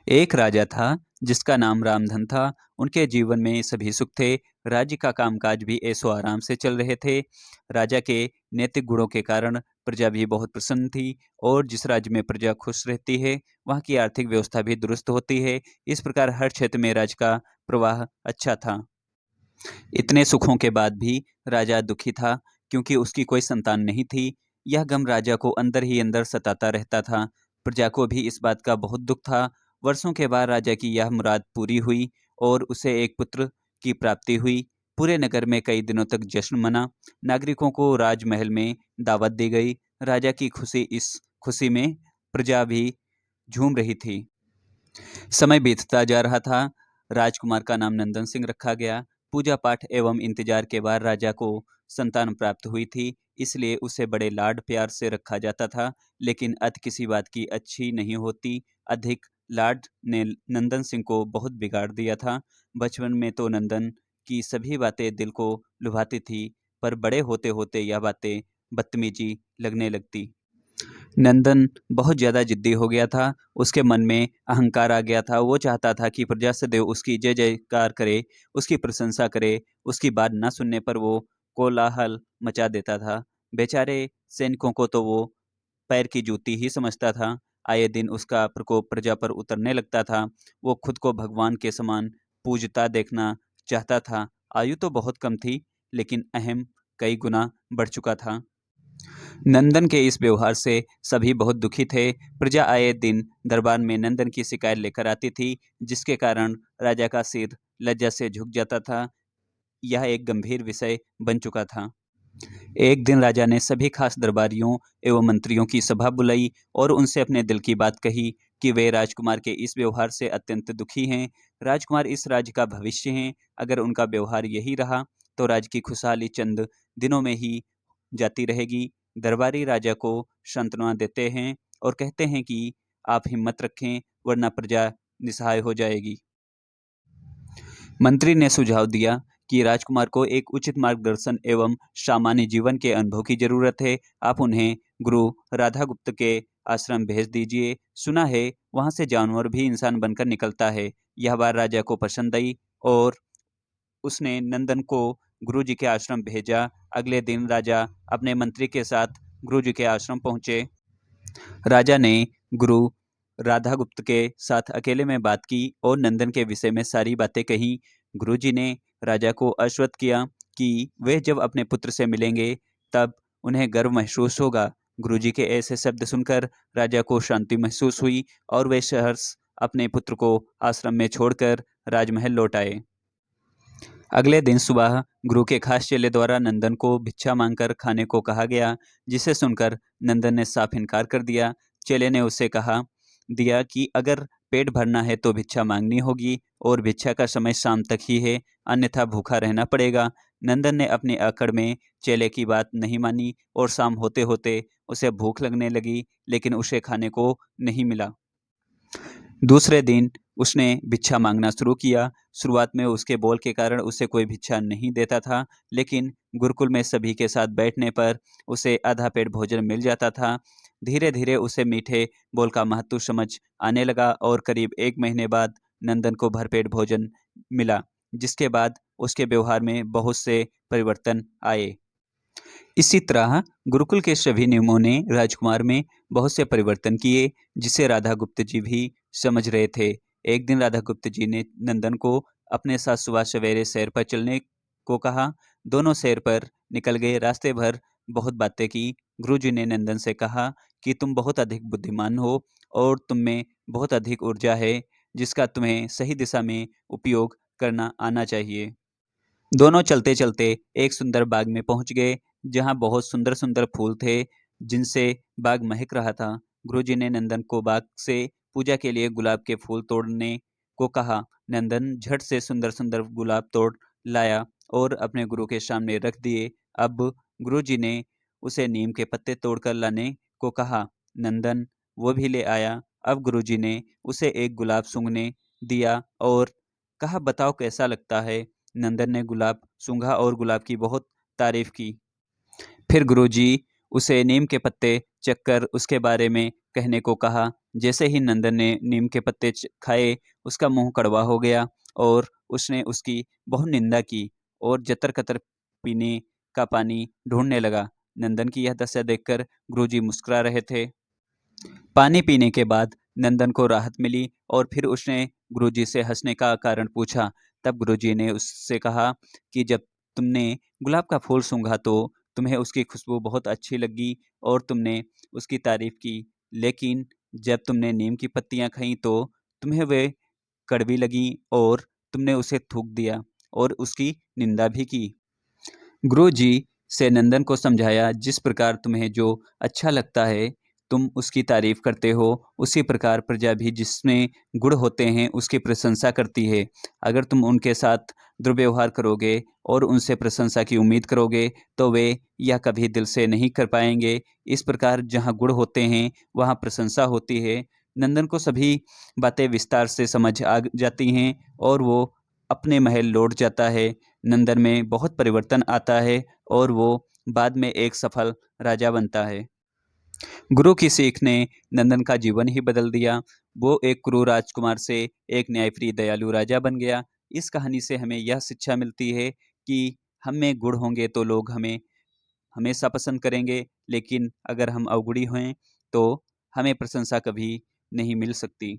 एक राजा था जिसका नाम रामधन था। उनके जीवन में सभी सुख थे। राज्य का कामकाज भी ऐशो आराम से चल रहे थे। राजा के नैतिक गुणों के कारण प्रजा भी बहुत प्रसन्न थी और जिस राज्य में प्रजा खुश रहती है वहाँ की आर्थिक व्यवस्था भी दुरुस्त होती है। इस प्रकार हर क्षेत्र में राज्य का प्रवाह अच्छा था। इतने सुखों के बाद भी राजा दुखी था क्योंकि उसकी कोई संतान नहीं थी। यह गम राजा को अंदर ही अंदर सताता रहता था। प्रजा को भी इस बात का बहुत दुख था। वर्षों के बाद राजा की यह मुराद पूरी हुई और उसे एक पुत्र की प्राप्ति हुई। पूरे नगर में कई दिनों तक जश्न मना। नागरिकों को राजमहल में दावत दी गई। राजा की खुशी इस खुशी में प्रजा भी झूम रही थी। समय बीतता जा रहा था। राजकुमार का नाम नंदन सिंह रखा गया। पूजा पाठ एवं इंतजार के बाद राजा को संतान प्राप्त हुई थी, इसलिए उसे बड़े लाड प्यार से रखा जाता था। लेकिन अत किसी बात की अच्छी नहीं होती। अधिक लाड ने नंदन सिंह को बहुत बिगाड़ दिया था। बचपन में तो नंदन की सभी बातें दिल को लुभाती थी, पर बड़े होते होते यह बातें बदतमीजी लगने लगती। नंदन बहुत ज़्यादा जिद्दी हो गया था। उसके मन में अहंकार आ गया था। वो चाहता था कि प्रजा सदैव उसकी जय जयकार करे, उसकी प्रशंसा करे। उसकी बात न सुनने पर वो कोलाहल मचा देता था। बेचारे सैनिकों को तो वो पैर की जूती ही समझता था। आए दिन उसका प्रकोप प्रजा पर उतरने लगता था। वो खुद को भगवान के समान पूजता देखना चाहता था। आयु तो बहुत कम थी, लेकिन अहम कई गुना बढ़ चुका था। नंदन के इस व्यवहार से सभी बहुत दुखी थे। प्रजा आए दिन दरबार में नंदन की शिकायत लेकर आती थी, जिसके कारण राजा का सिर लज्जा से झुक जाता था। यह एक गंभीर विषय बन चुका था। एक दिन राजा ने सभी खास दरबारियों एवं मंत्रियों की सभा बुलाई और उनसे अपने दिल की बात कही कि वे राजकुमार के इस व्यवहार से अत्यंत दुखी हैं। राजकुमार इस राज्य का भविष्य हैं। अगर उनका व्यवहार यही रहा तो राज्य की खुशहाली चंद दिनों में ही जाती रहेगी। दरबारी राजा को सांत्वना देते हैं और कहते हैं कि आप हिम्मत रखें, वरना प्रजा निसहाय हो जाएगी। मंत्री ने सुझाव दिया कि राजकुमार को एक उचित मार्गदर्शन एवं सामान्य जीवन के अनुभव की जरूरत है। आप उन्हें गुरु राधागुप्त के आश्रम भेज दीजिए। सुना है वहां से जानवर भी इंसान बनकर निकलता है। यह बात राजा को पसंद आई और उसने नंदन को गुरुजी के आश्रम भेजा। अगले दिन राजा अपने मंत्री के साथ गुरुजी के आश्रम पहुंचे। राजा ने गुरु राधागुप्त के साथ अकेले में बात की और नंदन के विषय में सारी बातें कही। गुरुजी ने राजा को आश्वस्त किया कि वे जब अपने पुत्र से मिलेंगे तब उन्हें गर्व महसूस होगा। गुरुजी के ऐसे शब्द सुनकर राजा को शांति महसूस हुई और वे सहर्ष अपने पुत्र को आश्रम में छोड़कर राजमहल लौट आए। अगले दिन सुबह गुरु के खास चेले द्वारा नंदन को भिक्षा मांगकर खाने को कहा गया, जिसे सुनकर नंदन ने साफ इनकार कर दिया। चेले ने उसे कहा दिया कि अगर पेट भरना है तो भिक्षा मांगनी होगी और भिक्षा का समय शाम तक ही है, अन्यथा भूखा रहना पड़ेगा। नंदन ने अपनी अकड़ में चेले की बात नहीं मानी और शाम होते होते उसे भूख लगने लगी, लेकिन उसे खाने को नहीं मिला। दूसरे दिन उसने भिक्षा मांगना शुरू किया। शुरुआत में उसके बोल के कारण उसे कोई भिक्षा नहीं देता था, लेकिन गुरुकुल में सभी के साथ बैठने पर उसे आधा पेट भोजन मिल जाता था। धीरे धीरे उसे मीठे बोल का महत्व समझ आने लगा और करीब 1 महीने बाद नंदन को भरपेट भोजन मिला, जिसके बाद उसके व्यवहार में बहुत से परिवर्तन आए। इसी तरह गुरुकुल के सभी नियमों ने राजकुमार में बहुत से परिवर्तन किए, जिसे राधागुप्त जी भी समझ रहे थे। एक दिन राधागुप्त जी ने नंदन को अपने साथ सुबह सवेरे सैर पर चलने को कहा। दोनों सैर पर निकल गए। रास्ते भर बहुत बातें की। गुरुजी ने नंदन से कहा कि तुम बहुत अधिक बुद्धिमान हो और तुम में बहुत अधिक ऊर्जा है, जिसका तुम्हें सही दिशा में उपयोग करना आना चाहिए। दोनों चलते चलते एक सुंदर बाग में पहुंच गए, जहां बहुत सुंदर सुंदर फूल थे, जिनसे बाग महक रहा था। गुरुजी ने नंदन को बाग से पूजा के लिए गुलाब के फूल तोड़ने को कहा। नंदन झट से सुंदर सुंदर गुलाब तोड़ लाया और अपने गुरु के सामने रख दिए। अब गुरुजी ने उसे नीम के पत्ते तोड़कर लाने को कहा। नंदन वो भी ले आया। अब गुरुजी ने उसे एक गुलाब सूंघने दिया और कहा, बताओ कैसा लगता है। नंदन ने गुलाब सूंघा और गुलाब की बहुत तारीफ की। फिर गुरुजी उसे नीम के पत्ते चखकर उसके बारे में कहने को कहा। जैसे ही नंदन ने नीम के पत्ते खाए, उसका मुंह कड़वा हो गया और उसने उसकी बहुत निंदा की और जतर-कतर पीने का पानी ढूंढने लगा। नंदन की यह दशा देखकर गुरुजी मुस्कुरा रहे थे। पानी पीने के बाद नंदन को राहत मिली और फिर उसने गुरुजी से हंसने का कारण पूछा। तब गुरुजी ने उससे कहा कि जब तुमने गुलाब का फूल सूंघा तो तुम्हें उसकी खुशबू बहुत अच्छी लगी और तुमने उसकी तारीफ की, लेकिन जब तुमने नीम की पत्तियां खाई तो तुम्हें वे कड़वी लगी और तुमने उसे थूक दिया और उसकी निंदा भी की। गुरुजी से नंदन को समझाया, जिस प्रकार तुम्हें जो अच्छा लगता है तुम उसकी तारीफ करते हो, उसी प्रकार प्रजा भी जिसमें गुण होते हैं उसकी प्रशंसा करती है। अगर तुम उनके साथ दुर्व्यवहार करोगे और उनसे प्रशंसा की उम्मीद करोगे तो वे यह कभी दिल से नहीं कर पाएंगे। इस प्रकार जहाँ गुण होते हैं वहाँ प्रशंसा होती है। नंदन को सभी बातें विस्तार से समझ आ जाती हैं और वो अपने महल लौट जाता है। नंदन में बहुत परिवर्तन आता है और वो बाद में एक सफल राजा बनता है। गुरु की सीख ने नंदन का जीवन ही बदल दिया। वो एक क्रूर राजकुमार से एक न्यायप्रिय दयालु राजा बन गया। इस कहानी से हमें यह शिक्षा मिलती है कि हम में गुण होंगे तो लोग हमें हमेशा पसंद करेंगे, लेकिन अगर हम अवगुणी हैं तो हमें प्रशंसा कभी नहीं मिल सकती।